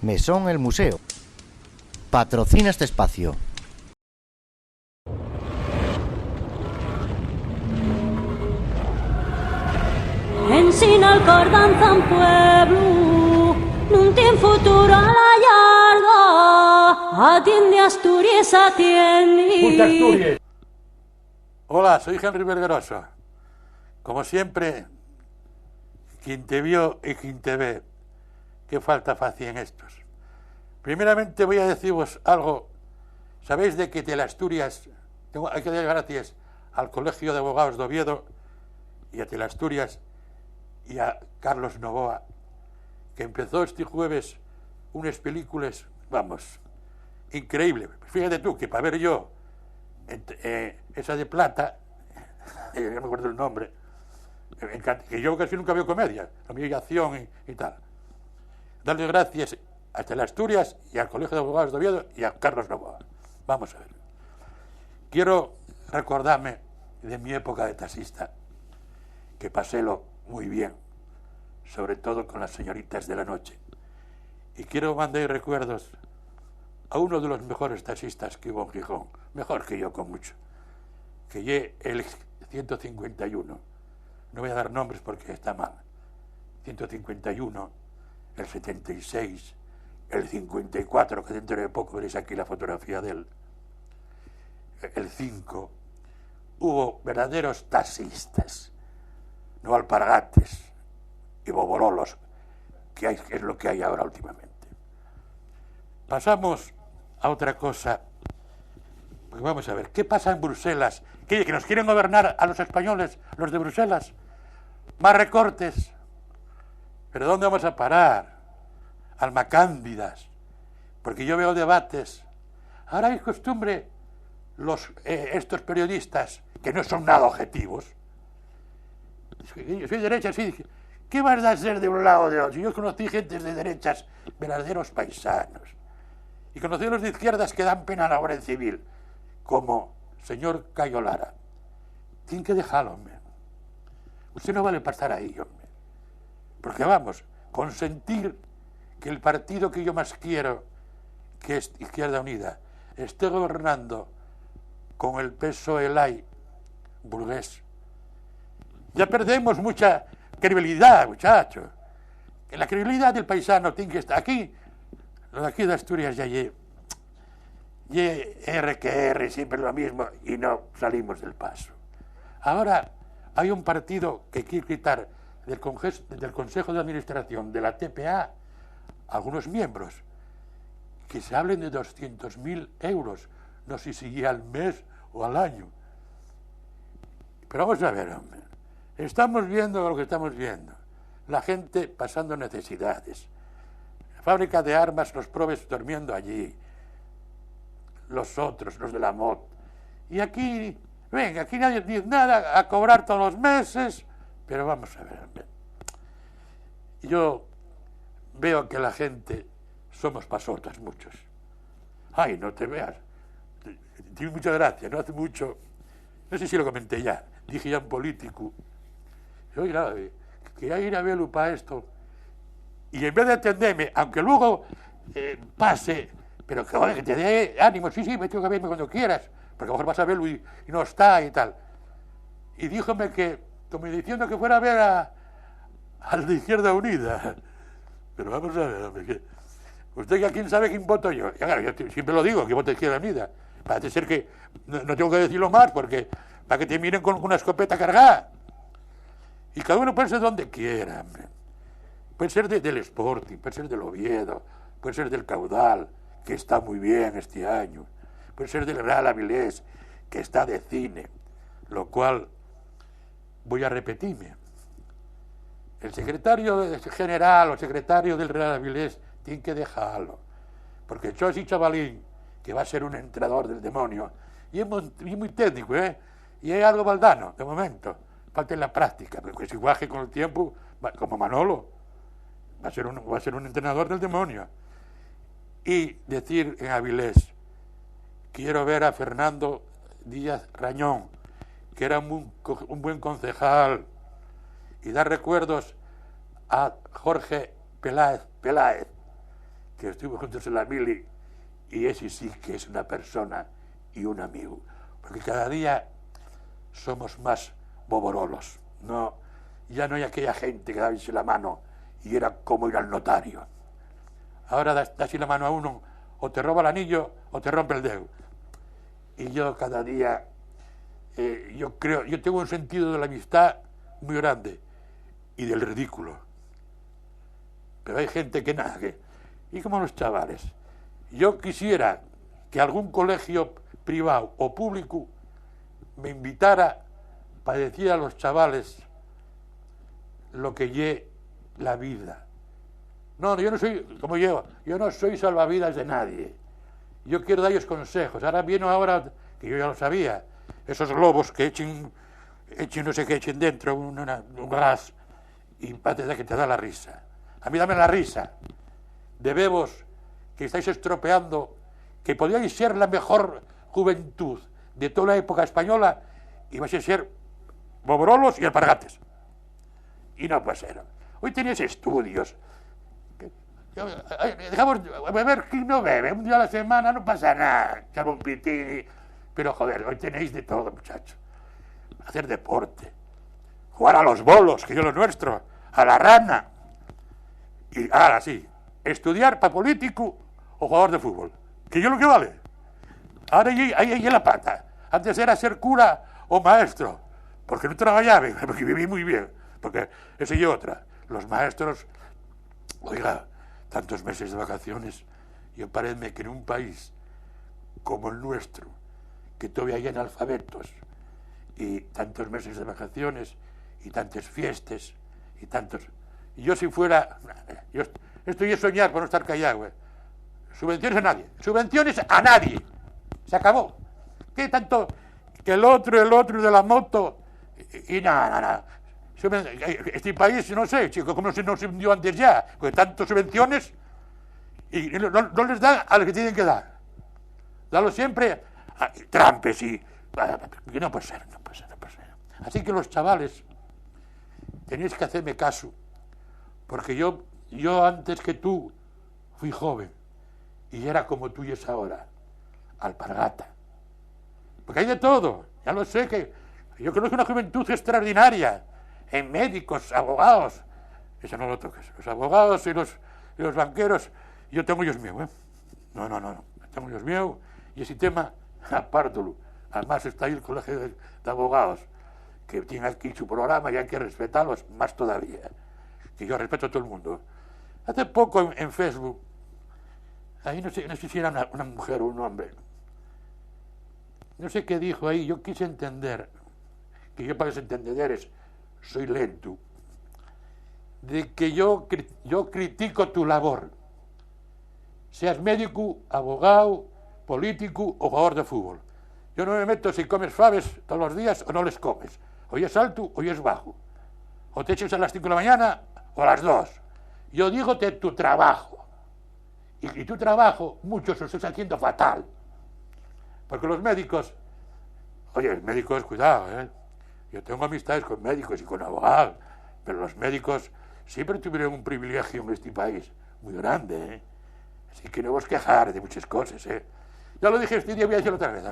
Mesón El Museo. Patrocina este espacio. En Sinalcor danzan pueblo, nun tien futuro a la larga, atiende Asturias, atiende. Asturias. Hola, soy Henry Vergaroso. Como siempre, quien te vio y quien te ve, qué falta hacía en estos. Primeramente voy a deciros algo. Sabéis de que Teleasturias, hay que dar gracias al Colegio de Abogados de Oviedo y a Teleasturias y a Carlos Novoa, que empezó este jueves unas películas, vamos, increíble. Fíjate tú, que para ver yo esa de plata, no me acuerdo el nombre, que yo casi nunca veo comedia, a mí hay acción y tal. Darle gracias a Teleasturias y al Colegio de Abogados de Oviedo y a Carlos Novoa. Vamos a ver. Quiero recordarme de mi época de taxista, que pasélo muy bien, sobre todo con las señoritas de la noche. Y quiero mandar recuerdos a uno de los mejores taxistas que hubo en Gijón, mejor que yo con mucho, que lle el 151. No voy a dar nombres porque está mal. 151, el 76, el 54, que dentro de poco veréis aquí la fotografía de él, el 5. Hubo verdaderos taxistas, no alpargates y bobololos, que es lo que hay ahora últimamente. Pasamos a otra cosa. Pues vamos a ver, ¿qué pasa en Bruselas? ¿Que nos quieren gobernar a los españoles, los de Bruselas? Más recortes. ¿Pero dónde vamos a parar? Almacándidas. Porque yo veo debates. Ahora hay costumbre, estos periodistas, que no son nada objetivos. Yo soy de derecha, sí. ¿Qué vas a ser de un lado o de otro? Yo conocí gentes de derechas, verdaderos paisanos. Y conocí a los de izquierdas que dan pena a la obra civil, como señor Cayo Lara. Tienen que dejarlo, hombre. Usted no vale para estar ahí, hombre. Porque vamos, consentir que el partido que yo más quiero, que es Izquierda Unida, esté gobernando con el PSOE burgués. Ya perdemos mucha credibilidad, muchachos. Que la credibilidad del paisano tiene que estar aquí. Lo de aquí de Asturias ya R, siempre lo mismo, y no salimos del paso. Ahora hay un partido que quiere quitar del Consejo de Administración de la TPA algunos miembros, que se hablen de 200.000 euros, no sé si al mes o al año. Pero vamos a ver, hombre, estamos viendo lo que estamos viendo. La gente pasando necesidades. Fábrica de armas, los probes durmiendo allí. Los otros, los de la MOT. Y aquí, venga, aquí nadie dice nada, a cobrar todos los meses. Pero vamos a ver, hombre. Yo veo que la gente somos pasotas muchos. Ay, no te veas. Tiene mucha gracia, no hace mucho. No sé si lo comenté ya. Dije ya un político. Oiga, que hay ir a verlo para esto. Y en vez de atenderme, aunque luego pase, pero que, joder, que te dé ánimo, sí, me tengo que verme cuando quieras, porque a lo mejor vas a verlo y no está y tal. Y díjome que, como diciendo que fuera a ver al de Izquierda Unida. Pero vamos a ver, hombre, que usted ya quién sabe quién voto yo. Ya, claro, yo siempre lo digo, que voto Izquierda Unida. Parece ser que no tengo que decirlo más, porque para que te miren con una escopeta cargada. Y cada uno puede ser donde quiera, hombre. Puede ser del Sporting, puede ser del Oviedo, puede ser del Caudal, que está muy bien este año, puede ser del Real Avilés, que está de cine, lo cual voy a repetirme. El secretario general o secretario del Real Avilés tiene que dejarlo, porque Chos y Chavalín, que va a ser un entrenador del demonio, y es muy técnico, y es algo baldano, de momento, falta en la práctica, porque si guaje con el tiempo, como Manolo, va a ser un entrenador del demonio. Y decir en Avilés, quiero ver a Fernando Díaz Rañón, que era un buen concejal, y dar recuerdos a Jorge Peláez, que estuvimos juntos en la mili, y ese sí que es una persona y un amigo, porque cada día somos más boborolos, no, ya no hay aquella gente que daba así la mano y era como ir al notario. Ahora das así la mano a uno, o te roba el anillo o te rompe el dedo. Y yo cada día, yo tengo un sentido de la amistad muy grande y del ridículo. Pero hay gente que nada, y como los chavales. Yo quisiera que algún colegio privado o público me invitara para decir a los chavales lo que lle la vida. No, yo no soy, como yo no soy salvavidas de nadie. Yo quiero darles consejos. Ahora que yo ya lo sabía, esos globos que echen no sé qué echen dentro, un gas, y parece que te da la risa. A mí dame la risa de bebos que estáis estropeando, que podríais ser la mejor juventud de toda la época española y vais a ser bobrolos y alpargates. Y no puede ser. Hoy tenéis estudios. Dejamos beber, ¿quién no bebe? Un día a la semana no pasa nada, salvo un pitini. Pero joder, hoy tenéis de todo, muchachos. Hacer deporte, jugar a los bolos, que yo lo nuestro, a la rana. Y ahora sí, estudiar para político o jugador de fútbol, que yo lo que vale. Ahora ahí la pata. Antes era ser cura o maestro, porque no trabajaba, porque viví muy bien, porque esa y otra. Los maestros, oiga, tantos meses de vacaciones, yo paréceme que en un país como el nuestro, que todavía hay analfabetos, y tantos meses de vacaciones, y tantas fiestas, y tantos... Y yo si fuera... Esto ya es soñar por no estar callado, güey. Subvenciones a nadie. Subvenciones a nadie. Se acabó. ¿Qué tanto? Que el otro de la moto... Y nada. Este país, no sé, chico, cómo se nos hundió antes ya, porque tantas subvenciones y no les dan a los que tienen que dar. Dalo siempre a trampes y... No puede ser. Así que los chavales, tenéis que hacerme caso, porque yo antes que tú fui joven y era como tú y es ahora, alpargata. Porque hay de todo, ya lo sé, que yo conozco una juventud extraordinaria, en médicos, abogados, eso no lo toques, los abogados y los banqueros, yo tengo ellos míos, ¿eh? No, tengo ellos míos, y ese tema, apártalo. Además está ahí el colegio de abogados, que tiene aquí su programa y hay que respetarlos más todavía, que yo respeto a todo el mundo. Hace poco en Facebook, ahí no sé si era una mujer o un hombre, no sé qué dijo ahí, yo quise entender, que yo para los entendederes soy lento, de que yo critico tu labor, seas médico, abogado, político o jugador de fútbol. Yo no me meto si comes faves todos los días o no les comes. Hoy es alto, hoy es bajo. O te echas a las 5 de la mañana o a las 2. Yo digo de tu trabajo. Y tu trabajo, muchos lo estás haciendo fatal. Porque los médicos, oye, médicos, cuidado, ¿eh? Yo tengo amistades con médicos y con abogados, pero los médicos siempre tuvieron un privilegio en este país muy grande, ¿eh? Así que no os quejar de muchas cosas, ¿eh? Ya lo dije este día, voy a decirlo otra vez.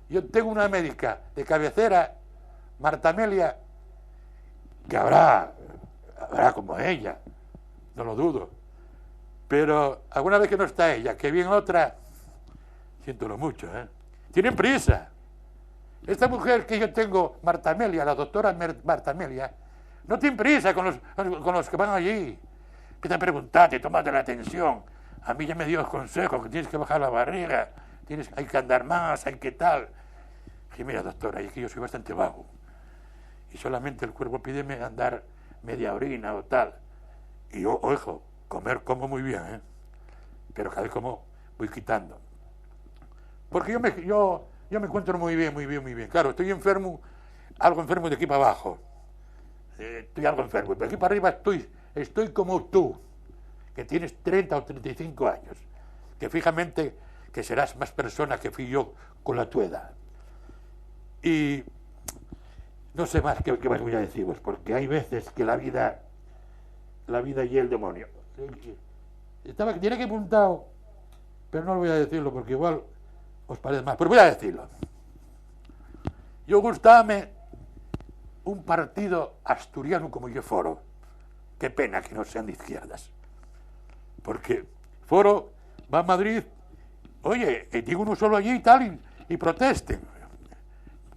Yo tengo una médica de cabecera, Marta Amelia, que habrá como ella, no lo dudo. Pero alguna vez que no está ella, que viene otra, siéntolo mucho, ¿eh? Tienen prisa. Esta mujer que yo tengo, Marta Amelia, la doctora Marta Amelia, no tiene prisa con los que van allí. Empieza a preguntarte, tómate la atención. A mí ya me dio el consejo que tienes que bajar la barriga, hay que andar más, hay que tal. Y mira, doctora, es que yo soy bastante vago. Y solamente el cuerpo pídeme andar media orina o tal. Y yo, ojo, como muy bien, ¿eh? Pero cada vez como voy quitando. Porque yo me encuentro muy bien. Claro, estoy enfermo, algo enfermo de aquí para abajo. Estoy algo enfermo. Pero aquí para arriba estoy como tú, que tienes 30 o 35 años. Que fijamente que serás más persona que fui yo con la tu edad. Y no sé más qué más voy a deciros, porque hay veces que la vida y el demonio. Tiene que apuntado, pero no lo voy a decirlo porque igual os parece mal, pero voy a decirlo. Yo gustame un partido asturiano como yo Foro. Qué pena que no sean de izquierdas. Porque Foro va a Madrid, oye, digo uno solo allí y tal, y protesten,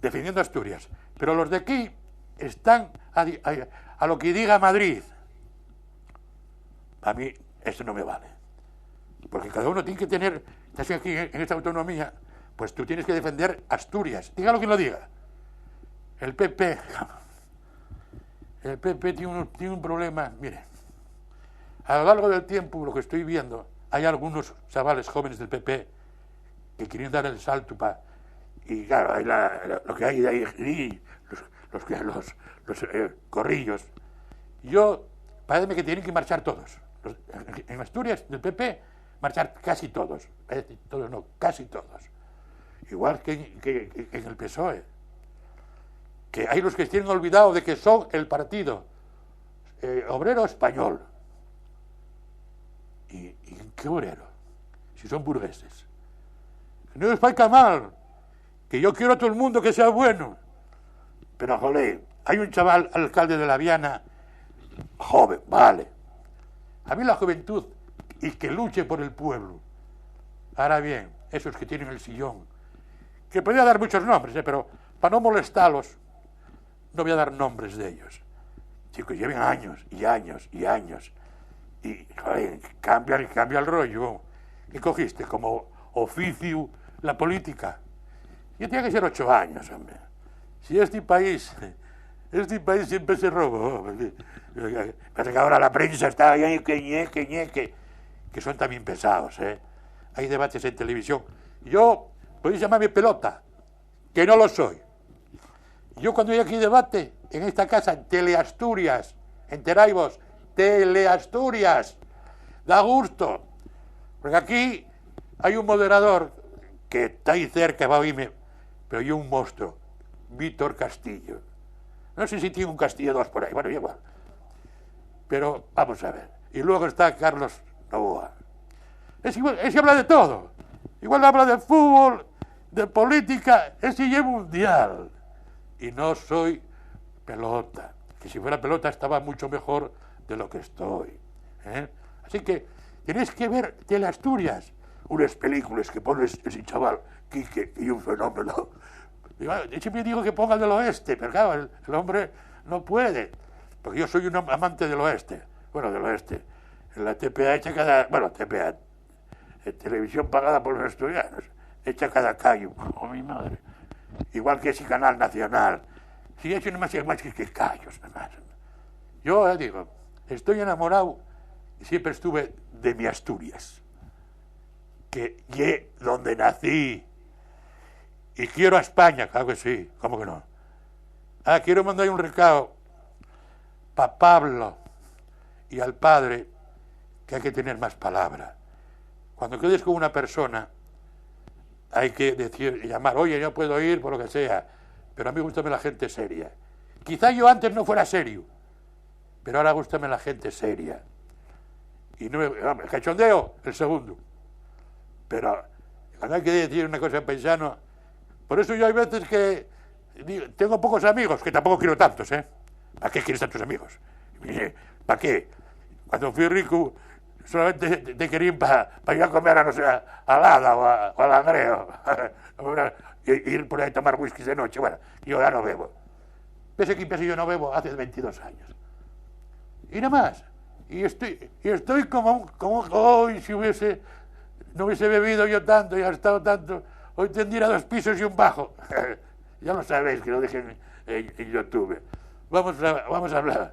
defendiendo Asturias. Pero los de aquí están a lo que diga Madrid. A mí eso no me vale. Porque cada uno tiene que tener, estás aquí en esta autonomía, pues tú tienes que defender Asturias, diga lo que lo diga. El PP tiene un problema, mire, a lo largo del tiempo, lo que estoy viendo, hay algunos chavales jóvenes del PP que quieren dar el salto y claro, hay lo que hay de ahí, los corrillos. Yo, parece que tienen que marchar todos. En Asturias, del PP, marchar casi todos. Todos no, casi todos. Igual que en el PSOE. Que hay los que tienen olvidado de que son el partido obrero español. ¿Y qué obrero? Si son burgueses. No les parezca mal, que yo quiero a todo el mundo que sea bueno. Pero, joder, hay un chaval alcalde de La Viana, joven, vale. A mí la juventud, y que luche por el pueblo. Ahora bien, esos que tienen el sillón, que podría dar muchos nombres, pero para no molestarlos, no voy a dar nombres de ellos. Chicos, lleven años y años y años. Y, joder, cambia el rollo. ¿Qué cogiste? Como oficio la política. Yo tenía que ser 8 años, hombre. Si este país siempre se robó. Pasa que ahora la prensa está ahí, que son también pesados, ¿eh? Hay debates en televisión. Yo, podéis llamarme pelota, que no lo soy. Yo cuando hay aquí debate, en esta casa, en Teleasturias, enteráis vos, Teleasturias, da gusto. Porque aquí hay un moderador que está ahí cerca, va a oírme, pero hay un monstruo, Víctor Castillo. No sé si tiene un Castillo 2 por ahí, bueno, igual. Pero vamos a ver. Y luego está Carlos Novoa. Ese habla de todo. Igual habla de fútbol, de política, ese ya es mundial. Y no soy pelota. Que si fuera pelota estaba mucho mejor de lo que estoy. Así que tenéis que ver Teleasturias. Unas películas que pones ese chaval, Quique, y un fenómeno. Yo siempre digo que ponga el del oeste, pero claro, el hombre no puede. Porque yo soy un amante del oeste. Bueno, del oeste. En la TPA echa cada... Bueno, TPA, televisión pagada por los asturianos, echa cada callo. Oh, mi madre. Igual que ese canal nacional. Si eso no más que callos, nada más. Yo digo, estoy enamorado y siempre estuve de mi Asturias. Que ye donde nací. Y quiero a España, claro que sí, ¿cómo que no? Quiero mandar un recado para Pablo y al padre, que hay que tener más palabra. Cuando quedes con una persona, hay que decir, llamar, oye, yo puedo ir por lo que sea, pero a mí gústame la gente seria. Quizá yo antes no fuera serio, pero ahora gústame la gente seria. Y no el cachondeo, el segundo. Pero cuando hay que decir una cosa en paisano, por eso yo hay veces que tengo pocos amigos, que tampoco quiero tantos, ¿eh? ¿Para qué quieres tantos amigos? ¿Para qué? Cuando fui rico, solamente te querían para ir a comer a, no sé, a Lada o al Andreo. Ir por ahí a tomar whisky de noche. Bueno, yo ya no bebo. Pese que yo no bebo hace 22 años. Y nada más. Y estoy como hoy, si no hubiese bebido yo tanto y gastado tanto, hoy tendría 2 pisos y un bajo. Ya lo sabéis, que lo dije en YouTube. Vamos a hablar.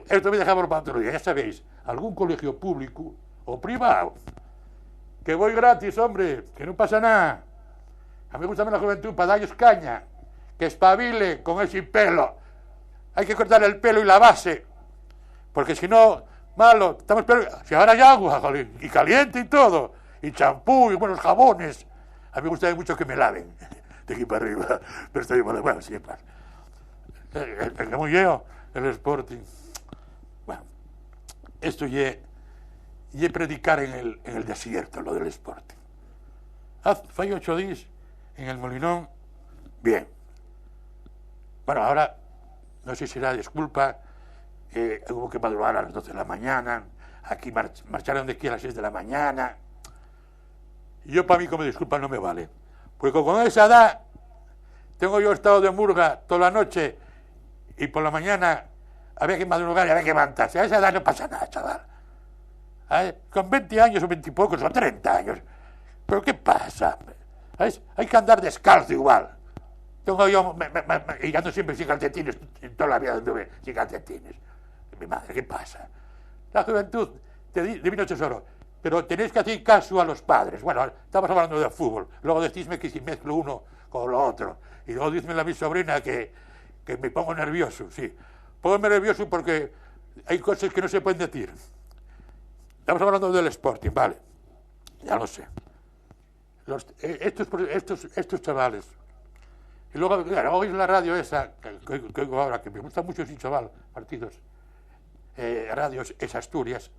Esto me dejamos para otro día, ya sabéis. Algún colegio público o privado, que voy gratis, hombre, que no pasa nada. A mí me gusta la juventud para darles caña, que espabile con ese pelo. Hay que cortar el pelo y la base, porque si no, malo, estamos peor. Si ahora hay agua, joder, y caliente y todo, y champú y buenos jabones. A mí me gusta mucho que me laven de aquí para arriba, pero estoy bueno, siempre. El Sporting. Bueno, esto ya y predicar en el desierto, lo del Sporting. Fai 8 días en el Molinón, bien. Bueno, ahora, no sé si será disculpa, hubo que madrugar a las 12 de la mañana, aquí marcharon de aquí a las 6 de la mañana. Yo, para mí, como disculpa, no me vale. Porque con esa edad, tengo yo estado de murga toda la noche y por la mañana había que madrugar y había que levantarse. A esa edad no pasa nada, chaval. Con 20 años o 20 y pocos o 30 años. ¿Pero qué pasa? Hay que andar descalzo igual. Tengo yo, y ando siempre sin calcetines, en toda la vida anduve sin calcetines. Mi madre, ¿qué pasa? La juventud, divino tesoro, pero tenéis que hacer caso a los padres. Bueno, estamos hablando de fútbol, luego decísme que si mezclo uno con lo otro, y luego dicen a mi sobrina que me pongo nervioso, sí. Pongo nervioso porque hay cosas que no se pueden decir. Estamos hablando del Sporting, vale, ya lo sé. Estos chavales, y luego, claro, oís la radio esa, que ahora, que me gusta mucho ese chaval, partidos, radios, es Asturias,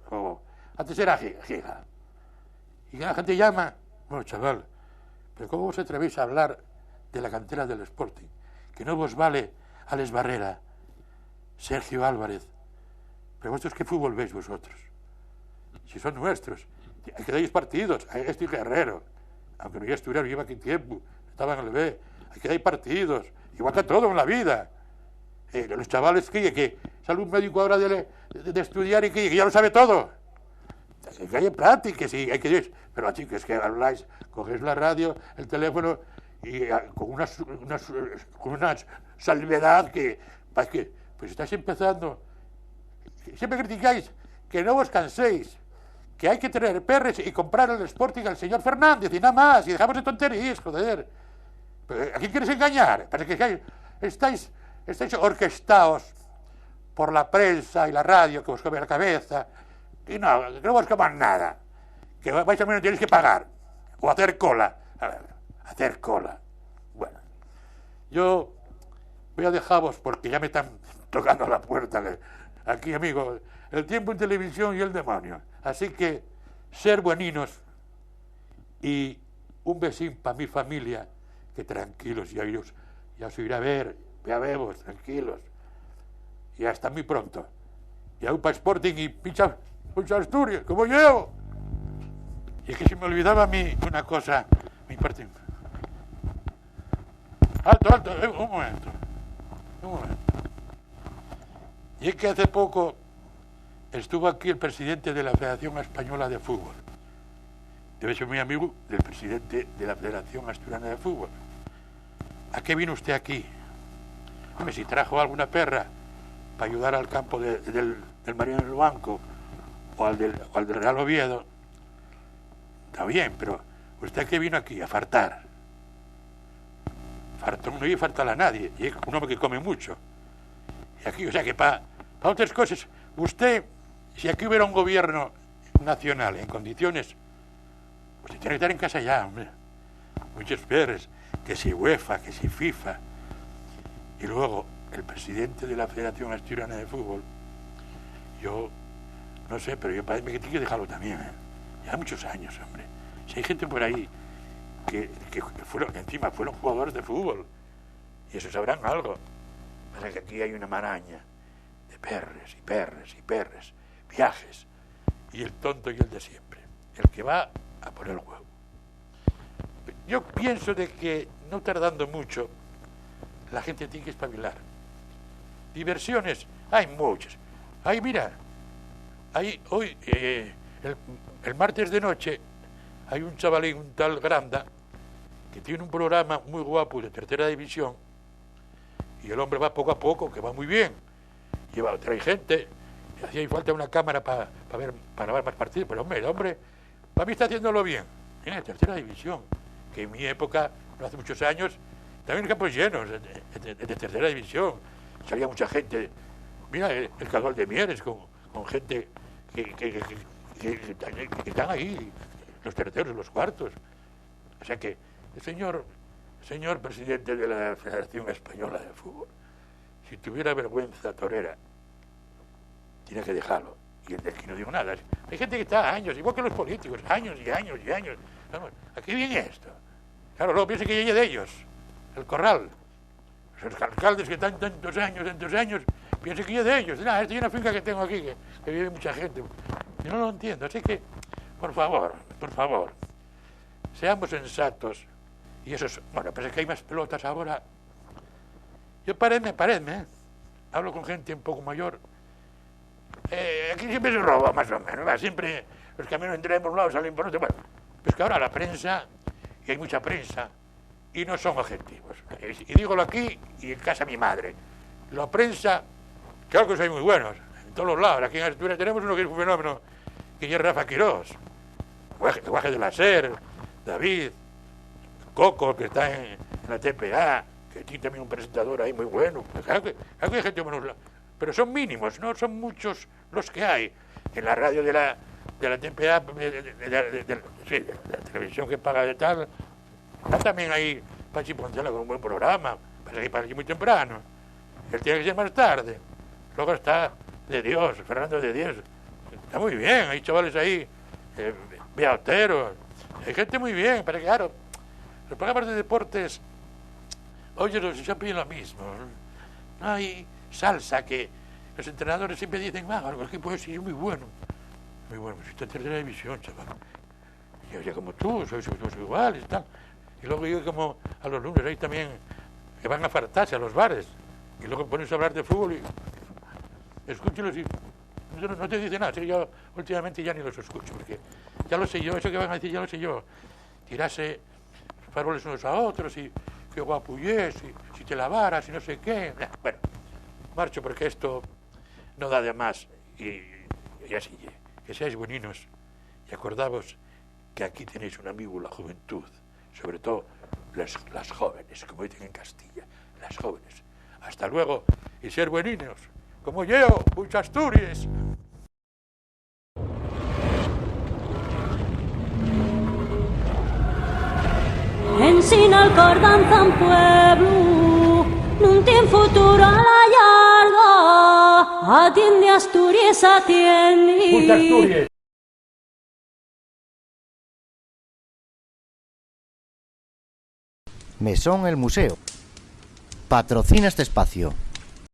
antes era Giga. Y la gente llama, bueno, chaval, pero ¿cómo os atrevéis a hablar de la cantera del Sporting? Que no vos vale Alex Barrera, Sergio Álvarez. Pero vosotros, ¿qué fútbol veis vosotros? Si son nuestros, hay que dar partidos, estoy Guerrero, aunque no iba a estudiar, lleva aquí tiempo, estaba en el B, hay que dar partidos, igual que todo en la vida. Los chavales que sale un médico ahora de estudiar y que ya lo sabe todo. Que hay prácticas, sí, hay que... Pero así que es que habláis, cogéis la radio, el teléfono, y con una salvedad que pues estáis empezando. Siempre criticáis que no os canséis, que hay que tener perres y comprar el Sporting al señor Fernández y nada más, y dejamos de tonterías, joder. ¿A quién quieres engañar? Parece que estáis orquestados por la prensa y la radio que os come la cabeza, y no os coman nada, que vais a menos tenéis que pagar, o hacer cola. Hacer cola. Bueno, yo voy a dejaros porque ya me están tocando la puerta. Aquí, amigo, el tiempo en televisión y el demonio. Así que, ser bueninos y un besín para mi familia, que tranquilos, ya os iré a ver, ya vemos, tranquilos. Y hasta muy pronto. Y aún para Sporting y pincha Asturias, como yo. Y es que se me olvidaba a mí una cosa, mi parte. Alto, un momento. Y es que hace poco estuvo aquí el presidente de la Federación Española de Fútbol. Debe ser muy amigo del presidente de la Federación Asturiana de Fútbol. ¿A qué vino usted aquí? Hombre, si trajo alguna perra para ayudar al campo del Marino del Banco o al del Real Oviedo, está bien, pero ¿usted a qué vino aquí? A fartar. Fartón no iba a fartar a nadie, y es un hombre que come mucho. Y aquí, o sea que para otras cosas, usted, si aquí hubiera un gobierno nacional en condiciones, usted tiene que estar en casa ya, hombre. Muchos perres, que si UEFA, que si FIFA. Y luego, el presidente de la Federación Asturiana de Fútbol, yo no sé, pero yo parece que tiene que dejarlo también, Ya muchos años, hombre. Si hay gente por ahí que encima fueron jugadores de fútbol, y eso sabrán algo. Pasa que aquí hay una maraña de perres, viajes, y el tonto y el de siempre, el que va a poner el huevo. Yo pienso de que no tardando mucho la gente tiene que espabilar. Diversiones hay muchas. Mira, hoy el martes de noche hay un chavalín, un tal Granda, que tiene un programa muy guapo de tercera división, y el hombre va poco a poco, que va muy bien. Trae gente, y hacía falta una cámara para grabar más partidos, pero el hombre para mí está haciéndolo bien. Mira, tercera división, que en mi época, no hace muchos años, también campos llenos de tercera división. Salía mucha gente. Mira, el Casal de Mieres, con gente que están ahí, los terceros, los cuartos. O sea que el señor presidente de la Federación Española de Fútbol, si tuviera vergüenza torera, tiene que dejarlo. Y el de aquí no digo nada. Hay gente que está años, igual que los políticos, años y años y años. Vamos, ¿a qué viene esto? Claro, luego piensa que llegue de ellos, el corral. Los alcaldes que están tantos años, piensa que llegue de ellos. Esto es una finca que tengo aquí, que vive mucha gente. Yo no lo entiendo, así que, por favor, seamos sensatos. Y eso es, bueno, pues es que hay más pelotas ahora. Yo paredme, hablo con gente un poco mayor. Aquí siempre se roba, más o menos, ¿va? Siempre los caminos entran por un lado, salen por otro. Bueno, pues que ahora la prensa, y hay mucha prensa, y no son objetivos. Y dígolo aquí y en casa mi madre. La prensa, claro que soy muy buenos, en todos los lados. Aquí en Asturias tenemos uno que es un fenómeno, que es Rafa Quirós, Guaje de la Ser, David, Coco, que está en la TPA, que tiene también un presentador ahí muy bueno. Claro que hay gente menos, pero son mínimos, no son muchos los que hay. En la radio de la TPA, de la televisión que paga de tal, está también ahí Pachi Poncela con un buen programa, para allí muy temprano. Él tiene que ser más tarde. Luego está De Dios, Fernando de Dios. Está muy bien, hay chavales ahí, Bea Otero, hay gente muy bien, pero claro, los programas de deportes, oye, siempre es lo mismo. No hay salsa que los entrenadores siempre dicen, el equipo es muy bueno. Muy bueno, pues está en tercera división, chaval. Yo ya como tú, sois iguales y tal. Y luego yo como a los lunes ahí también, que van a fartarse a los bares. Y luego pones a hablar de fútbol y escúchalos y no te dicen nada. Así que yo últimamente ya ni los escucho, porque ya lo sé yo, eso que van a decir ya lo sé yo. Tirarse faroles unos a otros y qué guapo es, y si te lavaras y no sé qué. Bueno, marcho porque esto no da de más y así, que seáis bueninos y acordaos que aquí tenéis un amigo, la juventud, sobre todo las jóvenes, como dicen en Castilla, las jóvenes. Hasta luego y ser bueninos, como yo, muchas Asturias. Ensina el cor danza un pueblo, no tiene futuro a la larga, atiende Asturias, atiende. Muchas Asturias. Mesón El Museo. Patrocina este espacio.